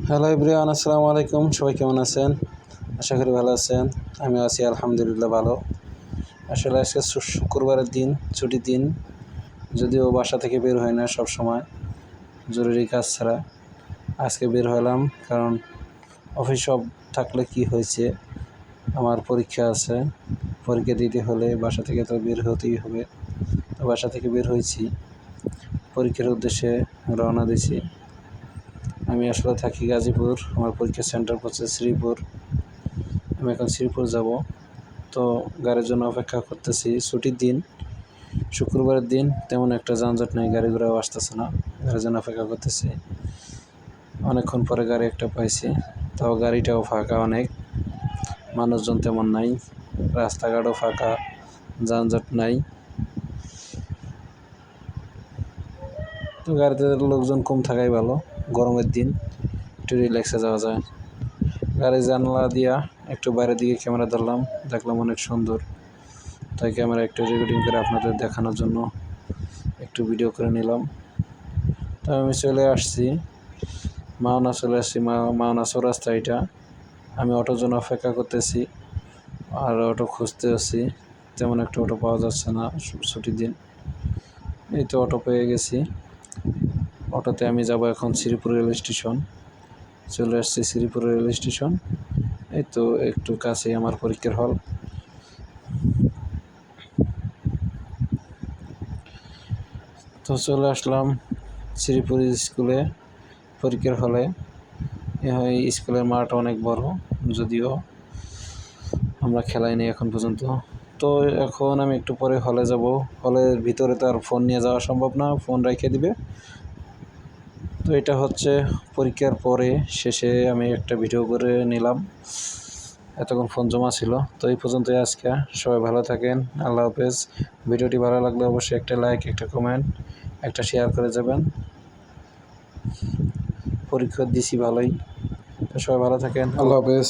Hello everyone, আসসালামু আলাইকুম। সবাই কেমন আছেন? আশা করি ভালো আছেন। আমিও আছি আলহামদুলিল্লাহ ভালো। আসলে আজকে শুক্রবারের দিন, ছুটির দিন, যদিও বাসা থেকে বের হয় না সব সময়, জরুরি কাজ ছাড়া। আজকে বের হলাম কারণ অফিস অফ থাকলে কি হয়েছে, আমার পরীক্ষা আছে। পরীক্ষা দিতে হলে বাসা থেকে তো বের হতেই হবে। তো বাসা থেকে বের হয়েছি, পরীক্ষার উদ্দেশ্যে রওনা দিয়েছি। আমি আসলে থাকি গাজীপুর, আমার পরীক্ষা সেন্টার পড়ছে শ্রীপুর। আমি এখন শ্রীপুর যাব। তো গাড়ির জন্য অপেক্ষা করতেছি। ছুটির দিন, শুক্রবারের দিন, তেমন একটা যানজট নেই, গাড়ি ঘোড়াও আসতেছে না, গাড়ির জন্য অপেক্ষা করতেছি। অনেকক্ষণ পরে গাড়ি একটা পাইছি, তাও গাড়িটাও ফাঁকা, অনেক মানুষজন তেমন নাই, রাস্তাঘাটও ফাঁকা, যানজট নাই। তো গাড়িতে লোকজন কম থাকাই ভালো, গরমের দিন একটু রিল্যাক্সে যাওয়া যায়। গাড়ির জানলা দিয়া একটু বাইরের দিকে ক্যামেরা ধরলাম, দেখলাম অনেক সুন্দর, তাই ক্যামেরা একটু রেকর্ডিং করে আপনাদের দেখানোর জন্য একটু ভিডিও করে নিলাম। তো আমি চলে আসছি মাওনা, চলে আসছি মাওনা চৌরাস্তা। এটা আমি অটোর জন্য অপেক্ষা করতেছি, আর অটো খুঁজতে আছি, তেমন একটা অটো পাওয়া যাচ্ছে না ছুটির দিন। এই তো অটো পেয়ে গেছি। অটোতে আমি যাব এখন শ্রীপুর রেল স্টেশন। চলে আসছি শ্রীপুর রেল স্টেশন। এই তো একটু কাছেই আমার পরীক্ষার হল। তো চলে আসলাম শ্রীপুর স্কুলে, পরীক্ষার হলে। এই স্কুলের মাঠ অনেক বড়, যদিও আমরা খেলাই নেই এখন পর্যন্ত। তো এখন আমি একটু পরে হলে যাব। হলের ভিতরে তো আর ফোন নিয়ে যাওয়া সম্ভব না, ফোন রেখে দিবে। তো এটা হচ্ছে পরীক্ষার পরে শেষে আমি একটা ভিডিও করে নিলাম, এতক্ষণ ফোন জমা ছিল। তো এই পর্যন্তই আজকে। সবাই ভালো থাকেন, আল্লাহ হাফেজ। ভিডিওটি ভালো লাগলে অবশ্যই একটা লাইক, একটা কমেন্ট, একটা শেয়ার করে যাবেন। পরীক্ষা দিছি ভালোই। তো সবাই ভালো থাকেন, আল্লাহ হাফেজ।